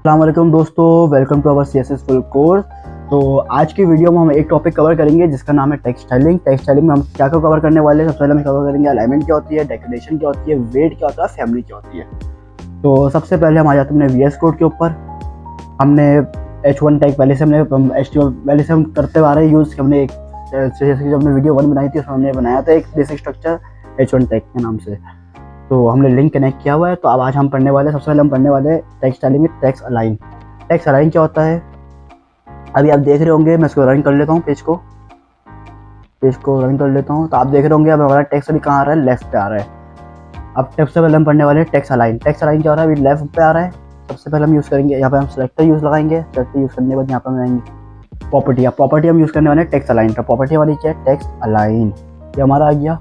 अस्सलाम वालेकुम दोस्तों, welcome to our CSS full course. तो आज की वीडियो में हम एक टॉपिक कवर करेंगे जिसका नाम है टेक्स्ट स्टाइलिंग। टेक्स्ट स्टाइलिंग में हम क्या क्या कवर करने वाले हैं? सबसे पहले हम कवर करेंगे अलाइनमेंट क्या होती है, डेकोरेशन क्या होती है, वेट क्या होता है, फैमिली क्या होती है। तो सबसे पहले हम आ जाते हैं VS कोड के ऊपर। हमने H1 टैग पहले से हमने HTML पहले से हम करते आ रहे हैं यूज़। हमने एक जैसे कि जब हमने वीडियो 1 बनाई थी उसमें हमने बनाया था एक बेसिक स्ट्रक्चर H1 टैग के नाम से। तो हमने लिंक कनेक्ट किया हुआ है। तो अब आज हम पढ़ने वाले हैं, सबसे पहले हम पढ़ने वाले हैं टेक्स्ट स्टाइलिंग में टेक्स्ट अलाइन। टेक्स्ट अलाइन क्या होता है अभी आप देख रहे होंगे। मैं इसको रन कर लेता हूँ, पेज को रन कर लेता हूँ। तो आप देख रहे होंगे अब हमारा टेक्स्ट अभी कहाँ आ रहा है, लेफ्ट पे आ रहा है। अब सबसे पहले हम पढ़ने वाले हैं टेक्स्ट अलाइन। टेक्स्ट अलाइन क्या हो रहा है, अभी लेफ्ट पे आ रहा है। सबसे पहले हम यूज़ करेंगे, यहाँ पे हम सेलेक्टर यूज़ लगाएंगे। सेलेक्टर यूज़ करने के बाद यहाँ पर हम आएंगे प्रॉपर्टी। अब प्रॉपर्टी हम यूज़ करने वाले हैं टेक्स्ट अलाइन। तो प्रॉपर्टी हमारी क्या है, टेक्स्ट अलाइन, ये हमारा आ गया।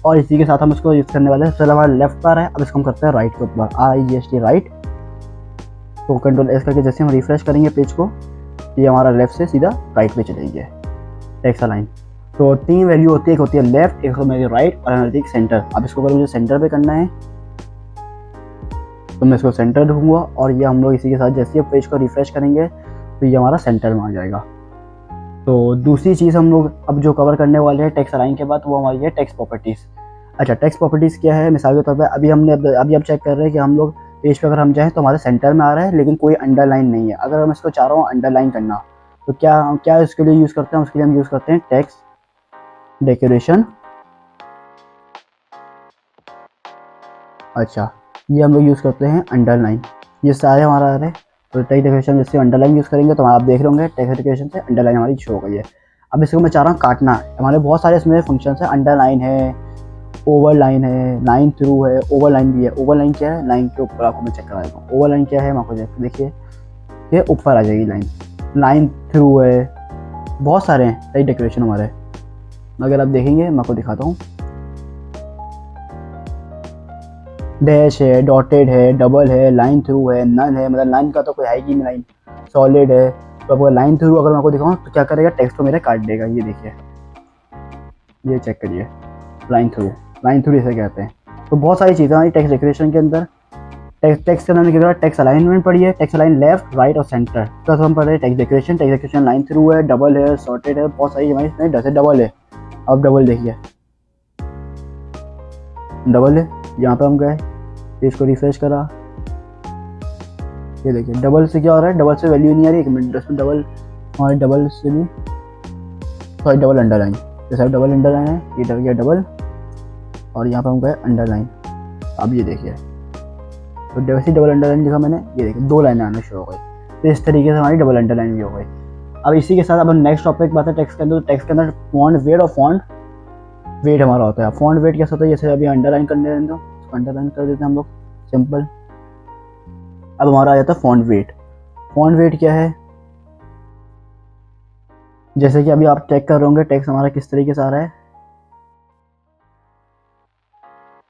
और इसी के साथ हम इसको यूज़ करने वाले हैं। पहले हमारा लेफ्ट पर आ रहा है, अब इसको हम करते हैं राइट के ऊपर, RIGHT राइट। तो कंट्रोल S करके जैसे हम रिफ्रेश करेंगे पेज को, ये हमारा लेफ्ट से सीधा राइट पे चलेंगे टेक्स्ट अलाइन। तो 3 वैल्यू होती है, एक होती है लेफ्ट, एक होती है राइट और अनदर एक सेंटर। अब इसको अगर मुझे सेंटर पे करना है तो मैं इसको सेंटर रखूँगा और ये हम लोग इसी के साथ जैसे ही पेज को रिफ्रेश करेंगे तो ये हमारा सेंटर में आ जाएगा। तो दूसरी चीज़ हम लोग अब जो कवर करने वाले हैं टेक्स्ट अलाइन के बाद, वो हमारी है टेक्स्ट प्रॉपर्टीज़। अच्छा, टेक्स्ट प्रॉपर्टीज़ क्या है? मिसाल के तौर पे अभी हम चेक कर रहे हैं कि हम लोग पेज पे अगर हम जाएँ तो हमारे सेंटर में आ रहा है लेकिन कोई अंडरलाइन नहीं है। अगर मैं इसको चाह रहा हूँ अंडरलाइन करना तो क्या इसके लिए यूज़ करते हैं? उसके लिए हम यूज़ करते हैं टेक्स्ट डेकोरेशन। अच्छा, ये हम लोग यूज़ करते हैं अंडरलाइन। ये सारे हमारा आ रहे हैं। तो टेक्स्ट डेकोरेशन जैसे अंडरलाइन यूज़ करेंगे तो आप देख रहे होंगे टेक्स्ट डेकोरेशन से अंडरलाइन हमारी शो हो गई है। अब इसको मैं चाह रहा हूँ काटना। हमारे बहुत सारे इसमें फंक्शन है, अंडरलाइन है, ओवरलाइन है, लाइन थ्रू है, ओवरलाइन भी है। ओवरलाइन क्या है? लाइन के ऊपर आपको मैं चेक करा देता हूँ। ओवरलाइन क्या है मैं आपको देखिए, ये ऊपर आ जाएगी लाइन। लाइन थ्रू है, बहुत सारे हैं टेक्स्ट डेकोरेशन हमारे। अगर आप देखेंगे मैं आपको दिखाता हूँ, डैश है, डॉटेड है, डबल है, लाइन थ्रू है, नन है, मतलब लाइन का तो कोई है ही नहीं, लाइन सॉलिड है। तो आपको लाइन थ्रू अगर मैं आपको दिखाऊँ तो क्या करेगा, टेक्स्ट को मेरा काट देगा। ये देखिए, ये चेक करिए, लाइन थ्रू इसे कहते हैं। तो बहुत सारी चीज़ें हमारी टेक्स्ट डेकोरेशन के अंदर। टेक्स्ट के अंदर क्या टेक्स्ट अलाइनमेंट पढ़िए, टेक्स्ट अलाइन लेफ्ट राइट और सेंटर। तो हम पढ़ रहे हैं टेक्स्ट डेकोरेशन लाइन थ्रू है, डबल है, सॉर्टेड है, बहुत सारी हमारी इसमें जैसे डबल है। अब डबल देखिए, डबल है, यहाँ पे हम गए, इसको रिफ्रेश करा, ये देखिए डबल से क्या हो रहा है, डबल से वैल्यू नहीं आ रही। एक मिनट, इसमें डबल हमारे डबल से भी सॉरी डबल अंडरलाइन, जैसे डबल अंडरलाइन है, ये डल गया डबल और यहाँ पे हम गए अंडरलाइन। अब ये देखिए, तो वैसे डबल अंडरलाइन लिखा मैंने, ये देखिए 2 लाइनें आना शुरू हो गई। तो इस तरीके से हमारी डबल अंडरलाइन भी हो गई। अब इसी के साथ अब नेक्स्ट टॉपिक बात है टेक्स्ट के अंदर। टेक्स्ट के अंदर फॉन्ट वेट और फॉन्ट वेट हमारा होता है। फॉन्ट वेट कैसा होता है, जैसे अभी अंडरलाइन करने दें तो अंडरलाइन कर देते हैं हम लोग सिंपल। अब हमारा आ जाता है फॉन्ट वेट। फॉन्ट वेट क्या है, जैसे कि अभी आप चेक कर रहे होंगे टेक्स्ट हमारा किस तरीके से आ रहा है।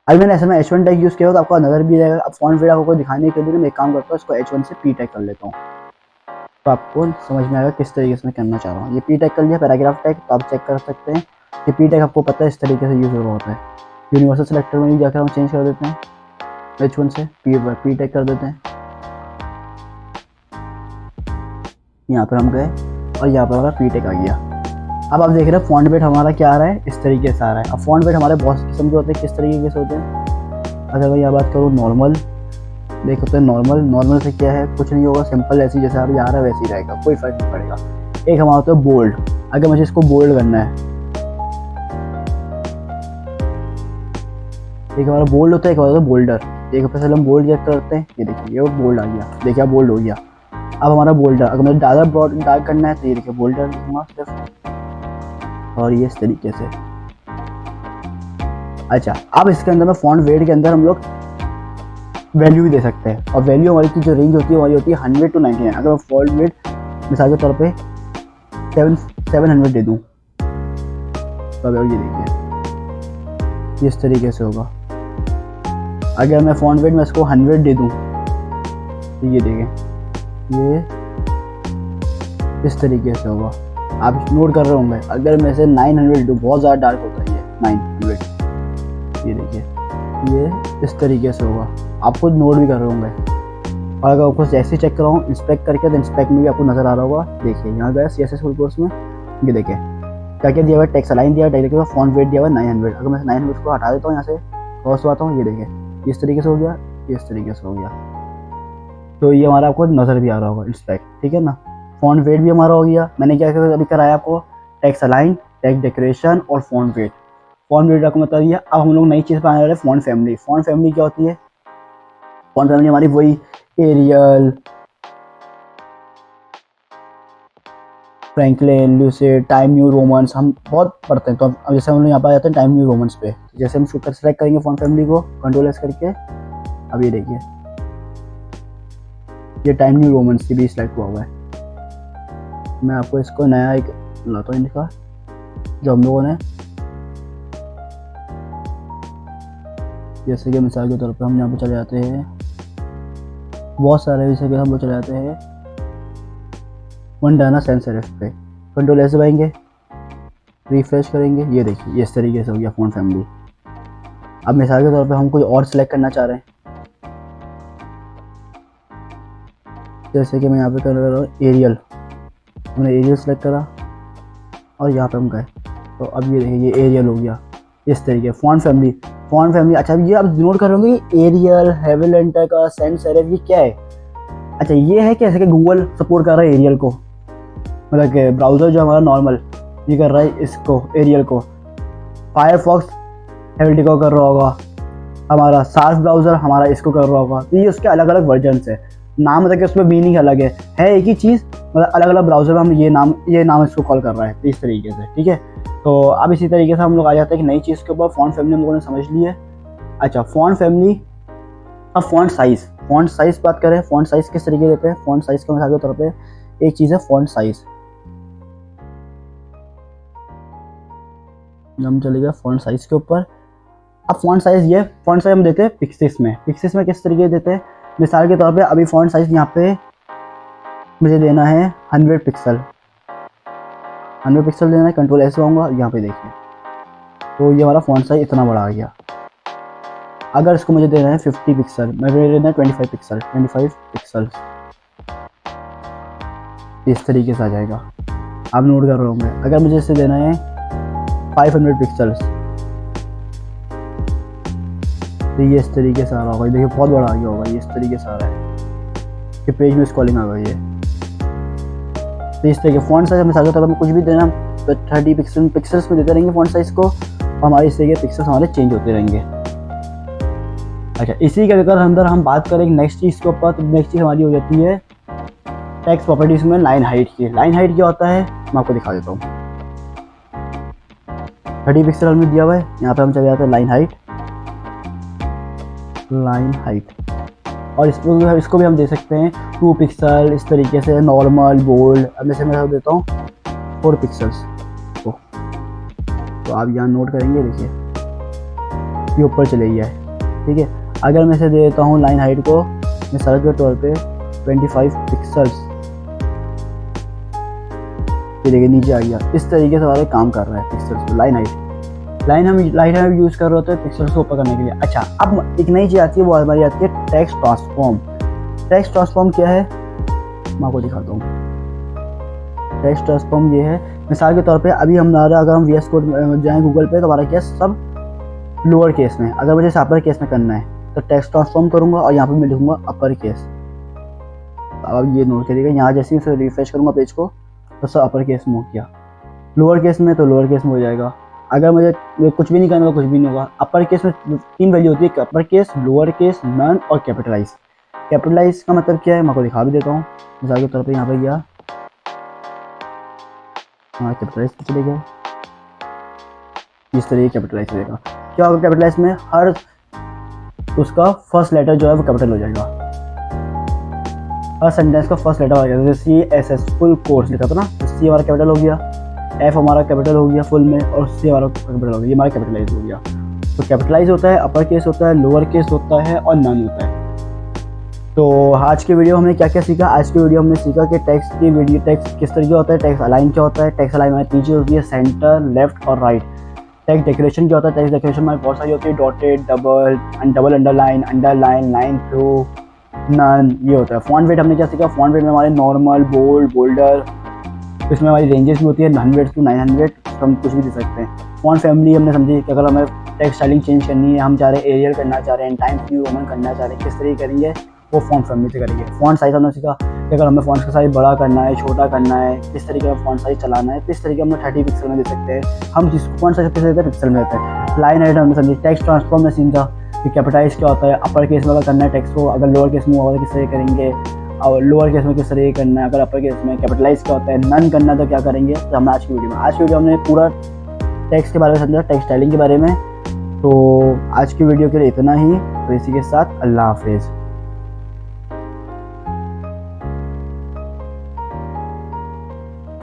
अभी मैंने ऐसे में H1 टैग यूज़ किया तो आपको नज़र भी जाएगा। अब फॉन्ट वेट आपको दिखाने के लिए मैं एक काम करता हूँ, इसको H1 से P टैग कर लेता हूँ तो आपको समझ में आएगा किस तरीके से मैं करना चाह रहा हूँ। ये P टैग कर लिया, पैराग्राफ टैग। तो आप चेक कर सकते हैं कि P टैग आपको पता है इस तरीके से यूज़ हो रहा होता है। यूनिवर्सल सेलेक्टर में भी जाकर हम चेंज कर देते हैं, H1 से P टैग कर देते हैं। यहाँ पर हम गए और यहाँ पर हमारा P टैग आ गया। अब आप देख रहे हैं फॉन्ट वेट हमारा क्या आ रहा है, इस तरीके से आ रहा है। अब फॉन्ट वेट हमारे बहुत किस्म के होते हैं, किस तरीके से होते हैं। अगर मैं यहाँ बात करूँ नॉर्मल, देख सकते हैं नॉर्मल से क्या है, कुछ नहीं होगा, सिंपल ऐसी जैसे अभी आ रहा है वैसे ही रहेगा, कोई फर्क नहीं पड़ेगा। एक हमारा होता है बोल्ड। अगर मुझे इसको बोल्ड करना है, एक हमारा बोल्ड होता है, एक होता है बोल्डर। एक पहले हम बोल्ड चेक करते हैं, ये देखिए ये बोल्ड आ गया, देखिए बोल्ड हो गया। अब हमारा बोल्डर, अगर मुझे ज़्यादा ब्रॉड डार्क करना है तो ये देखिए बोल्डर लिखूँगा सिर्फ, और ये इस तरीके से। अच्छा, अब इसके अंदर में फॉन्ट वेट के अंदर हम लोग वैल्यू भी दे सकते हैं। और वैल्यू हमारी की जो रेंज होती है हमारी होती है 100 to 99। अगर मैं फॉन्ट वेट मिसाल के तौर पे 700 दे दूँ तो अब ये देखिए इस तरीके से होगा। अगर मैं फॉन्ट वेट में इसको 100 दे दूँ तो ये देखें, ये इस तरीके से होगा। आप नोट कर रहे होंगे। अगर मैं इसे 900 दूँ, बहुत ज़्यादा डार्क होता है ये 900, ये देखिए ये इस तरीके से होगा। आप खुद नोट भी कर रहे होंगे, और अगर आपको जैसे चेक कराऊँ इंस्पेक्ट करके, तो इंस्पेक्ट में भी आपको नज़र आ रहा होगा। देखिए यहाँ गया CSS फुल कोर्स में, ये देखिए क्या क्या दिया हुआ है, टेक्स्ट अलाइन दिया हुआ है, टेक्स्ट फॉन्ट वेट दिया हुआ है 900। अगर मैं 900 को हटा देता हूँ यहाँ से, क्रॉस आता हूँ, ये देखिए इस तरीके से हो गया, इस तरीके से हो गया। तो ये हमारा आपको नज़र भी आ रहा होगा इंस्पेक्ट, ठीक है ना। फॉन्ट वेट भी हमारा हो गया। मैंने क्या अभी कराया आपको, टेक्स्ट अलाइन, टेक्स्ट डेकोरेशन और फॉन्ट वेट। फॉन्ट वेट आपको बता दिया। अब हम लोग नई चीज़ पर आने वाले हैं, फॉन्ट फैमिली। फॉन्ट फैमिली क्या होती है? फॉन्ट फैमिली हमारी वही Arial, Franklin, Lucid, Time New Romans हम बहुत पढ़ते हैं। तो अब जैसे हम लोग यहाँ पर आ जाते हैं टाइम न्यू रोमन्स पे। जैसे हम सेलेक्ट करेंगे फॉन्ट फैमिली को कंट्रोल एस करके, अब ये देखिए ये टाइम न्यू रोमन्स की भी सिलेक्ट हुआ है। मैं आपको इसको नया एक लाता हूँ इनका, जो हम लोगों ने, जैसे कि मिसाल के तौर पर हम यहाँ पे चले जाते हैं, बहुत सारे जैसे कि हम लोग चले जाते हैं वंडाना सैंस सेरिफ पे, कंट्रोल एस दबाएंगे, रिफ्रेश करेंगे, ये देखिए इस तरीके से हो गया फॉन्ट फैमिली। अब मिसाल के तौर पे हम कोई और सिलेक्ट करना चाह रहे हैं, जैसे कि मैं यहाँ पे कर रहा हूँ एरियल, हमने एरियल सेलेक्ट करा और यहाँ पे हम गए, तो अब ये देखिए ये एरियल हो गया इस तरीके। Font family, font family. अच्छा ये आप नोट कर रहे होंगे एरियल, हेविलेंटर का, सैंस सेरिफ, ये क्या है? अच्छा ये है कि ऐसे कि गूगल सपोर्ट कर रहा है एरियल को, मतलब कि ब्राउज़र जो हमारा नॉर्मल ये कर रहा है इसको, एरियल को। फायरफॉक्स हेविल्टिको कर रहा होगा, हमारा सार्फ ब्राउज़र हमारा इसको कर रहा होगा। तो ये उसके अलग अलग वर्जन है, नाम मतलब कि उसमें मीनिंग अलग है एक ही चीज़, मतलब अलग अलग ब्राउज़र में हम ये नाम इसको कॉल कर रहा है इस तरीके से, ठीक है। तो अब इसी तरीके से हम लोग आ जाते हैं कि नई चीज़ के ऊपर। फॉन्ट फैमिली हम लोगों ने समझ ली है। अच्छा फॉन्ट फैमिली, अब फॉन्ट साइज़, फॉन्ट साइज़ बात करें, फॉन्ट साइज़ किस तरीके देते हैं? फॉन्ट साइज़ के मिसाल के तौर पे एक चीज़ है फॉन्ट साइज़। हम चलेगा फॉन्ट साइज़ के ऊपर। अब फॉन्ट साइज़ ये फॉन्ट साइज़ हम देते हैं पिक्सेस में। पिक्सेस में किस तरीके देते हैं? मिसाल के तौर पे अभी फॉन्ट साइज़ यहाँ पे मुझे देना है 100 पिक्सल, 100 पिक्सल देना है, कंट्रोल ऐसे आऊँगा, यहाँ पे देखिए तो ये हमारा फॉन्ट साइज़ इतना बड़ा आ गया। अगर इसको मुझे देना है 50 पिक्सल, मैं देना है 25 पिक्सल, 25 पिक्सल, इस तरीके से आ जाएगा। आप नोट कर रहे होंगे। अगर मुझे इसे देना है 500 पिक्सल्स, तो ये इस तरीके से आ रहा होगा। देखिए बहुत बड़ा आ गया होगा, ये इस तरीके से आ रहा है कि पेज में स्क्रॉलिंग आ गई है। तो इस तरीके फॉन्ट साइज मिसाल के तौर पर कुछ भी देना तो 30 पिक्सल्स में देते रहेंगे फॉन्ट साइज़ को, और हमारे इस तरीके पिक्सल्स हमारे चेंज होते रहेंगे। अच्छा इसी के अगर अंदर हम बात करें नेक्स्ट चीज़ के ऊपर, तो नेक्स्ट चीज़ हमारी हो जाती है टेक्स्ट प्रॉपर्टीज में लाइन हाइट की। लाइन हाइट क्या होता है मैं आपको दिखा देता हूँ। 30 पिक्सल में दिया हुआ है, यहाँ पे हम चले जाते हैं लाइन हाइट, लाइन हाइट, और इसको भी हम दे सकते हैं 2 पिक्सल, इस तरीके से नॉर्मल, बोल्ड। अब जैसे मैं देता हूँ 4 पिक्सल्स को, तो आप यहाँ नोट करेंगे, देखिए ये ऊपर चले गया है, ठीक है। अगर मैं इसे दे देता हूँ लाइन हाइट को मिसाल के तौर पे 25 पिक्सल्स, ये देखिए नीचे आ गया। इस तरीके से हमारा काम कर रहा है पिक्सल्स को। लाइन हाइट यूज़ कर रहे होते हैं पिक्सल्स को ऊपर करने के लिए। अच्छा अब एक नई चीज़ आती है, वो हमारी आती है टेक्स्ट ट्रांसफॉर्म। टेक्स्ट ट्रांसफॉर्म क्या है मैं आपको दिखाता हूँ। टेक्स्ट ट्रांसफॉर्म ये है, मिसाल के तौर पे अभी हमारा अगर हम VS कोड जाएँ गूगल पे, तो हमारा क्या सब लोअर केस में। अगर मुझे अपर केस में करना है तो टेक्स्ट ट्रांसफॉर्म करूँगा और यहाँ पे मैं लिखूँगा अपर केस। अब ये नोट करिएगा, यहाँ जैसे ही रिफ्रेश करूँगा पेज को तो सब अपर केस में हो गया, लोअर केस में तो लोअर केस में हो जाएगा। अगर मुझे कुछ भी नहीं करना तो कुछ भी नहीं होगा। अपर केस में 3 वैल्यू होती है, upper case, lower case, none और कैपिटलाइज। कैपिटलाइज का मतलब क्या है मैं आपको दिखा भी देता हूँ। मिसाल के तौर पे यहाँ पे गया, हाँ कैपिटलाइज पे चले गया, इस तरीके कैपिटलाइज रहेगा। क्या होगा कैपिटलाइज में? हर उसका फर्स्ट लेटर जो है वो कैपिटल हो जाएगा, हर सेंटेंस का फर्स्ट लेटर आ जाएगा। जैसे CSS फुल कोर्स लिखा था ना, तो C हमारा कैपिटल हो गया, F हमारा कैपिटल हो गया फुल में, और C हमारा कैपिटल हो गया, ये हमारा कैपिटलाइज हो गया। तो कैपिटलाइज होता है, अपर केस होता है, लोअर केस होता है और नन होता है। तो आज के वीडियो हमने क्या क्या सीखा? आज की वीडियो हमने सीखा कि टेक्स्ट किस तरीके होता है, टेक्स्ट अलाइन क्या होता है, टेक्स्ट अलाइन में 3 चीज़ होती है, सेंटर, लेफ्ट और राइट। टेक्स्ट डेकोरेशन क्या होता है? टेक्स्ट डेकोरेशन में बहुत सारी होती है, dotted, double underline, line through, none, ये होता है। फॉन्ट वेट हमने क्या सीखा, फॉन्ट वेट में हमारे नॉर्मल, बोल्ड, बोल्डर, इसमें हमारी रेंजेस भी होती है 100 to 900, तो हम कुछ भी दे सकते हैं। फॉन्ट फैमिली हमने समझी कि अगर हमें टेक्स्ट स्टाइलिंग चेंज करनी है, हम चाह रहे हैं एरियल करना चाह रहे हैं, टाइम्स न्यू रोमन करना चाह रहे हैं, किस तरीके करेंगे वो फॉन्ट फैमिली से करेंगे। फॉन्ट साइज हमने सीखा कि अगर हमें फॉन्ट का साइज बड़ा करना है, छोटा करना है, किस तरीके का फॉन्ट साइज चलाना है, तो इस तरीके हम 30 पिक्सल में दे सकते हैं। हम जिसको फॉन्ट साइज किस पिक्सल में देते हैं। लाइन एडिटर हमने समझी। टेक्स्ट ट्रांसफॉर्म में सीखा कि कैपिटाइज क्या होता है, अपर केस में अगर करना है टेक्स्ट को, अगर लोअर केस में होगा किस तरह करेंगे, और लोअर केस में किस तरह करना है, अगर अपर केस में कैपिटलाइज क्या होता है, नन करना है तो क्या करेंगे। तो हमने आज की वीडियो में पूरा टेक्स्ट के बारे में समझा, टेक्स्ट स्टाइलिंग के बारे में। तो आज की वीडियो के लिए इतना ही। तो इसी के साथ अल्लाह हाफिज़।